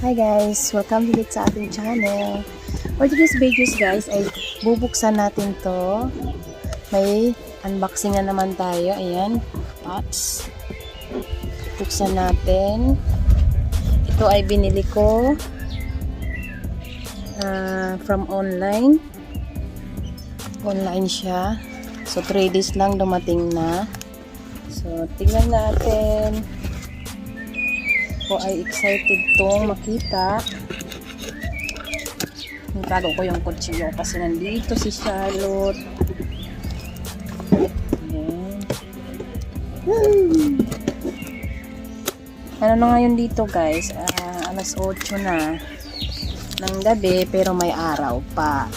Hi guys! Welcome ulit sa ating channel. For today's videos guys ay bubuksan natin to. May unboxing na naman tayo. Ayan. Pots. Buksan natin. Ito ay binili ko from online. Online siya. So 3 days lang dumating na. So tingnan natin. Ako ay excited tong makita. Nitago ko yung kutsilyo kasi nandito si Charlotte. Ayan. Ano na ngayon dito guys? Alas 8 na ng gabi pero may araw pa.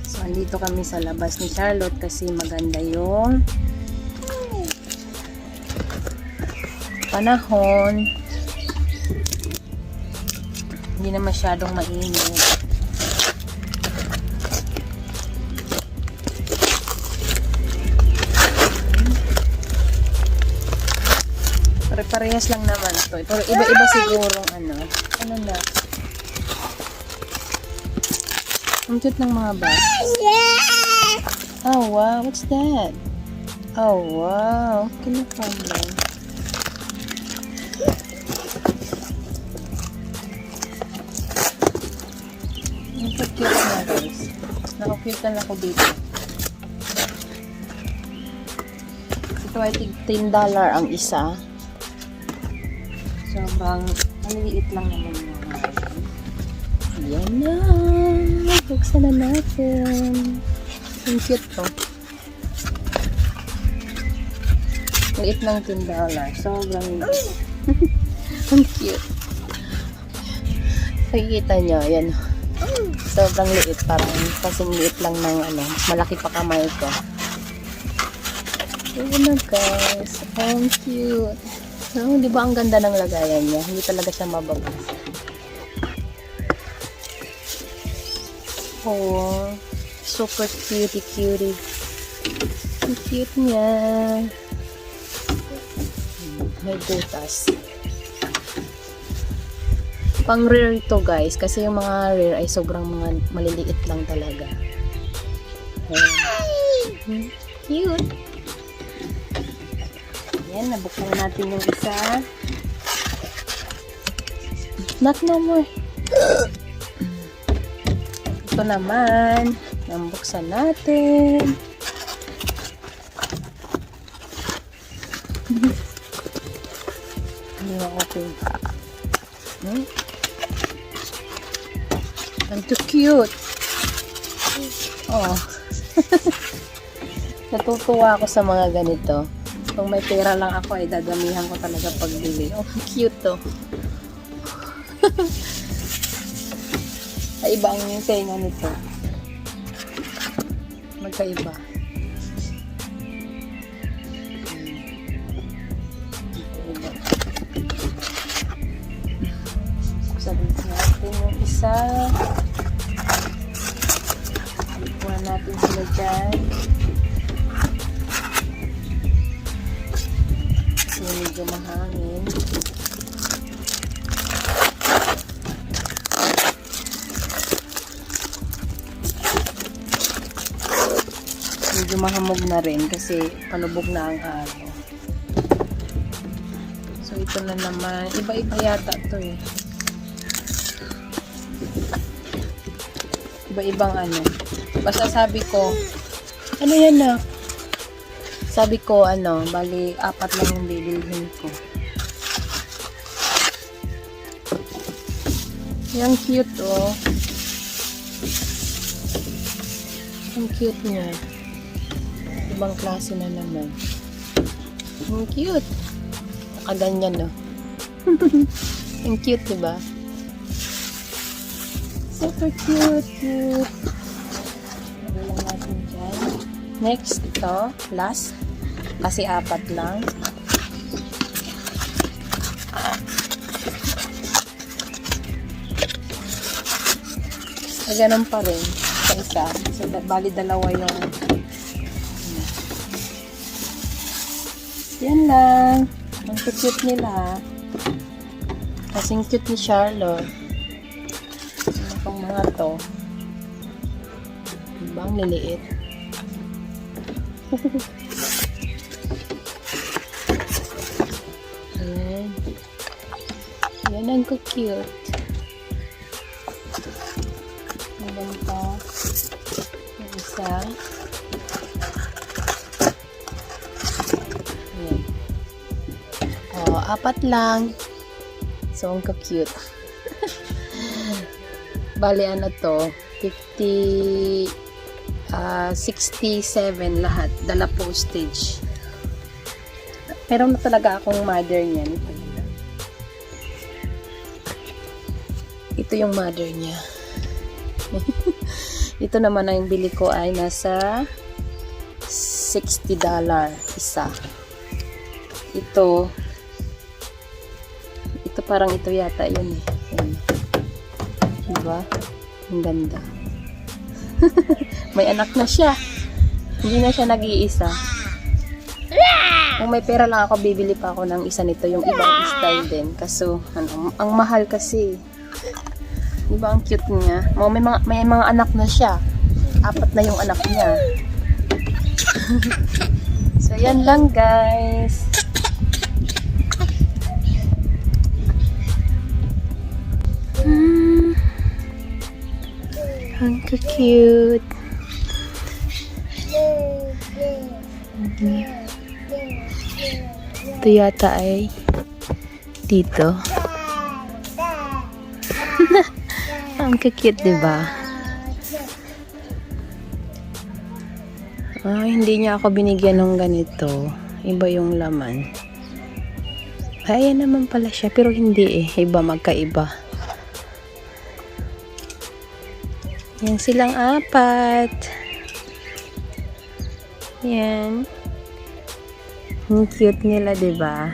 So andito kami sa labas ni Charlotte kasi maganda yung panahon, hindi na masyadong mainit. Pare-parehas lang naman ito. Pero iba-iba siguro ano na. Ang cute ng mga bags. Oh wow, what's that? Oh wow, kinapamay. Cute na guys. Nakakute na ako dito. Ito ay $10 ang isa. Sobrang maliliit lang naman yung yan na. Buksan na natin. Ang cute to. Liit ng $10. Sobrang ang cute. Nakikita nyo. Yan. Sobrang liit, parang kasing liit lang ng ano, malaki pa kamay ko. Ayan na guys, ang cute. Oh, di ba ang ganda ng lagayan niya? Hindi talaga siya mababasa. Oh, super cutie. Ang cute niya. May butas. Pang rare ito guys kasi yung mga rare ay sobrang mga maliliit lang talaga. Cute. Ayan, nabuksan natin yung isa. Not no more. Ito naman, nabuksan natin. Hindi ma-open. Ang cute. Oh. Natutuwa ako sa mga ganito. Kung may pera lang ako ay dadamihan ko talaga pagbili. Oh, cute to. Ay, iba ang tenga nito. Magkaiba. Sabihin natin yung isa. Kuha natin sila dyan. Kasi medyo mahangin. Medyo mahamog na rin kasi palubog na ang araw. So ito na naman. Iba-iba yata ito eh. Iba-ibang ano. Basta sabi ko, ano yan na? Sabi ko, ano, bali, 4 lang yung bibilhin ko. Yan, cute, oh. Ang cute niya. Ibang klase na naman. Ang cute. Nakaganyan, oh. Ang cute, diba? Super cute. Lagay lang natin dyan. Next, ito. Last. Kasi 4 lang. Ay, ganun pa rin. Sa isa. So, bali dalawa yung yan lang. Ang cute nila. Kasing cute ni Charlotte. Ano pang mga to? Diba ang liliit? Ayan. Ayan ang cute. Ayan pa. Yung isa. Ayan. Oh, 4 lang. So, ang cute. Bali, ano to? 67 lahat. Dala postage. Meron na talaga akong mother niyan. Ito yung mother niya. Ito naman ang bili ko ay nasa $60 isa. Ito parang ito yata yun eh. Ayan. Diba? Ang ganda. May anak na siya. Hindi na siya nag-iisa. Kung may pera lang ako, bibili pa ako ng isa nito. Yung ibang style din. Kaso, ano, ang mahal kasi. Diba ang cute niya? May mga anak na siya. 4 na yung anak niya. So, yan lang guys. Ang cute. Ito yata ay dito. Ang cute, diba? Hindi niya ako binigyan ng ganito. Iba yung laman. Ayan naman pala siya, pero hindi eh. Iba, magkaiba. Yan silang 4. Yan. Ang cute nila, diba?